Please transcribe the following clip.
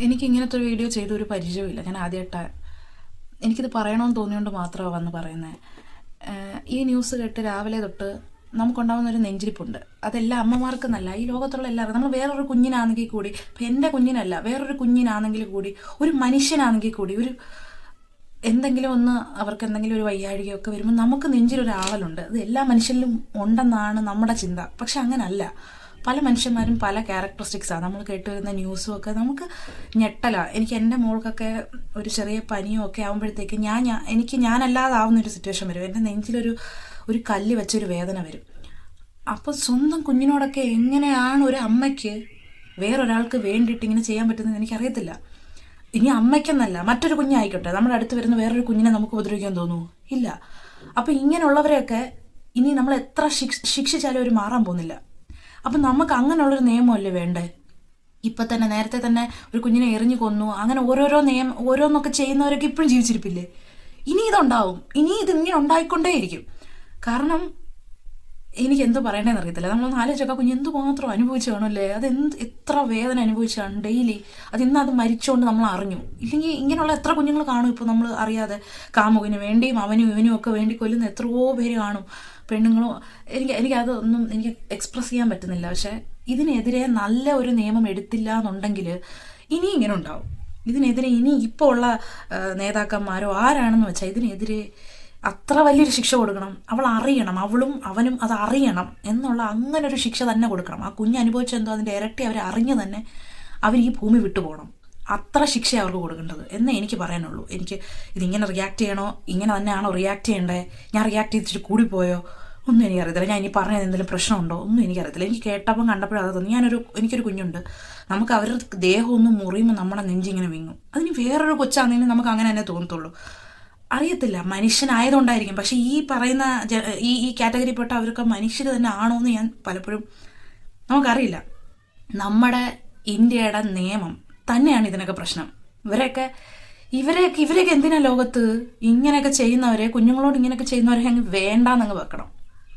എനിക്ക് ഇങ്ങനത്തെ ഒരു വീഡിയോ ചെയ്തൊരു പരിചയമില്ല. ഞാൻ ആദ്യമായിട്ടാണ് എനിക്കിത് പറയണമെന്ന് തോന്നിയോണ്ട് മാത്രമാണ് വന്ന് പറയുന്നത്. ഈ ന്യൂസ് കേട്ട് രാവിലെ തൊട്ട് നമുക്കുണ്ടാകുന്ന ഒരു നെഞ്ചിരിപ്പുണ്ട്. അതെല്ലാം അമ്മമാർക്കെന്നല്ല, ഈ ലോകത്തുള്ള എല്ലാവർക്കും. നമ്മൾ വേറൊരു കുഞ്ഞിനാണെങ്കിൽ കൂടി, ഇപ്പം എൻ്റെ കുഞ്ഞിനല്ല, വേറൊരു കുഞ്ഞിനാണെങ്കിൽ കൂടി, ഒരു മനുഷ്യനാണെങ്കിൽ കൂടി, ഒരു എന്തെങ്കിലും ഒന്ന് അവർക്ക് എന്തെങ്കിലും ഒരു വയ്യാഴികയൊക്കെ വരുമ്പോൾ നമുക്ക് നെഞ്ചിലൊരാവലുണ്ട്. അത് എല്ലാ മനുഷ്യരിലും ഉണ്ടെന്നാണ് നമ്മുടെ ചിന്ത. പക്ഷെ അങ്ങനല്ല. പല മനുഷ്യന്മാരും പല ക്യാരക്ടറിസ്റ്റിക്സാണ്. നമ്മൾ കേട്ടുവരുന്ന ന്യൂസും ഒക്കെ നമുക്ക് ഞെട്ടലാണ്. എനിക്ക് എൻ്റെ മോൾക്കൊക്കെ ഒരു ചെറിയ പനിയോ ഒക്കെ ആകുമ്പോഴത്തേക്ക് എനിക്ക് ഞാനല്ലാതാവുന്നൊരു സിറ്റുവേഷൻ വരും. എൻ്റെ നെഞ്ചിലൊരു കല്ല് വെച്ചൊരു വേദന വരും. അപ്പോൾ സ്വന്തം കുഞ്ഞിനോടൊക്കെ എങ്ങനെയാണ് ഒരു അമ്മയ്ക്ക് വേറൊരാൾക്ക് വേണ്ടിയിട്ട് ഇങ്ങനെ ചെയ്യാൻ പറ്റുന്നത് എനിക്കറിയത്തില്ല. ഇനി അമ്മയ്ക്കെന്നല്ല, മറ്റൊരു കുഞ്ഞായിക്കോട്ടെ, നമ്മുടെ അടുത്ത് വരുന്ന വേറൊരു കുഞ്ഞിനെ നമുക്ക് ഉപദ്രവിക്കാൻ തോന്നുമോ? ഇല്ല. അപ്പം ഇങ്ങനെയുള്ളവരെയൊക്കെ ഇനി നമ്മൾ എത്ര ശിക്ഷിച്ചാലും അവർ മാറാൻ പോകുന്നില്ല. അപ്പം നമുക്ക് അങ്ങനെയുള്ളൊരു നിയമമല്ലേ വേണ്ടേ? ഇപ്പം തന്നെ നേരത്തെ തന്നെ ഒരു കുഞ്ഞിനെ എറിഞ്ഞു കൊന്നു, അങ്ങനെ ഓരോന്നൊക്കെ ചെയ്യുന്നവരൊക്കെ ഇപ്പോഴും ജീവിച്ചിരിപ്പില്ലേ? ഇനി ഇതുണ്ടാവും. ഇനി ഇതിങ്ങനെ ഉണ്ടായിക്കൊണ്ടേയിരിക്കും. കാരണം എനിക്ക് എന്തോ പറയണേന്ന് അറിയത്തില്ല. നമ്മളൊന്ന് ആലോചിച്ചൊക്കെ കുഞ്ഞ് എന്തുമാത്രം അനുഭവിച്ചു കാണുമല്ലേ? എത്ര വേദന അനുഭവിച്ചാണ് ഡെയിലി. ഇന്ന് അത് മരിച്ചുകൊണ്ട് നമ്മൾ അറിഞ്ഞു. ഇല്ലെങ്കിൽ ഇങ്ങനെയുള്ള എത്ര കുഞ്ഞുങ്ങൾ കാണും ഇപ്പോൾ നമ്മൾ അറിയാതെ. കാമുകിന് വേണ്ടിയും അവനും ഇവനും ഒക്കെ വേണ്ടി കൊല്ലുന്ന എത്രയോ പേര് കാണും, പെണ്ണുങ്ങളോ. എനിക്കതൊന്നും എനിക്ക് എക്സ്പ്രസ് ചെയ്യാൻ പറ്റുന്നില്ല. പക്ഷേ ഇതിനെതിരെ നല്ല ഒരു നിയമം എടുത്തില്ല എന്നുണ്ടെങ്കിൽ ഇനി ഇങ്ങനെ ഉണ്ടാവും. ഇതിനെതിരെ ഇനി ഇപ്പോൾ ഉള്ള നേതാക്കന്മാരോ ആരാണെന്ന് വെച്ചാൽ ഇതിനെതിരെ അത്ര വലിയൊരു ശിക്ഷ കൊടുക്കണം. അവൾ അറിയണം, അവളും അവനും അത് അറിയണം എന്നുള്ള അങ്ങനെ ഒരു ശിക്ഷ തന്നെ കൊടുക്കണം. ആ കുഞ്ഞ് അനുഭവിച്ചെന്തോ അതിൻ്റെ ഇരട്ടി അവർ അറിഞ്ഞു തന്നെ അവർ ഈ ഭൂമി വിട്ടുപോകണം. അത്ര ശിക്ഷ അവർക്ക് കൊടുക്കേണ്ടത് എന്നേ എനിക്ക് പറയാനുള്ളൂ. എനിക്ക് ഇതിങ്ങനെ റിയാക്ട് ചെയ്യണോ, ഇങ്ങനെ തന്നെയാണോ റിയാക്ട് ചെയ്യേണ്ടത്, ഞാൻ റിയാക്ട് ചെയ്തിട്ട് കൂടിപ്പോയോ ഒന്നും എനിക്കറിയത്തില്ല. ഞാൻ ഇനി പറഞ്ഞത് എന്തെങ്കിലും പ്രശ്നമുണ്ടോ ഒന്നും എനിക്കറിയത്തില്ല. എനിക്ക് കേട്ടപ്പം കണ്ടപ്പോഴും അത് തോന്നി. എനിക്കൊരു കുഞ്ഞുണ്ട്, നമുക്ക് അവരുടെ ദേഹം ഒന്ന് മുറിയുമ്പോൾ നമ്മുടെ നെഞ്ചിങ്ങനെ വിങ്ങും. അതിന് വേറൊരു കൊച്ചാണെങ്കിലും നമുക്ക് അങ്ങനെ തന്നെ തോന്നത്തുള്ളൂ. അറിയത്തില്ല, മനുഷ്യനായതുകൊണ്ടായിരിക്കും. പക്ഷെ ഈ പറയുന്ന ഈ കാറ്റഗറിപ്പെട്ട അവരൊക്കെ മനുഷ്യർ തന്നെ ആണോ എന്ന് ഞാൻ പലപ്പോഴും നമുക്കറിയില്ല. നമ്മുടെ ഇന്ത്യയുടെ നിയമം തന്നെയാണ് ഇതിനൊക്കെ പ്രശ്നം. ഇവരെയൊക്കെ എന്തിനാ ലോകത്ത് ഇങ്ങനെയൊക്കെ ചെയ്യുന്നവരെ, കുഞ്ഞുങ്ങളോട് ഇങ്ങനെയൊക്കെ ചെയ്യുന്നവരെ അങ്ങ് വേണ്ടാന്നങ്ങ് വെക്കണം.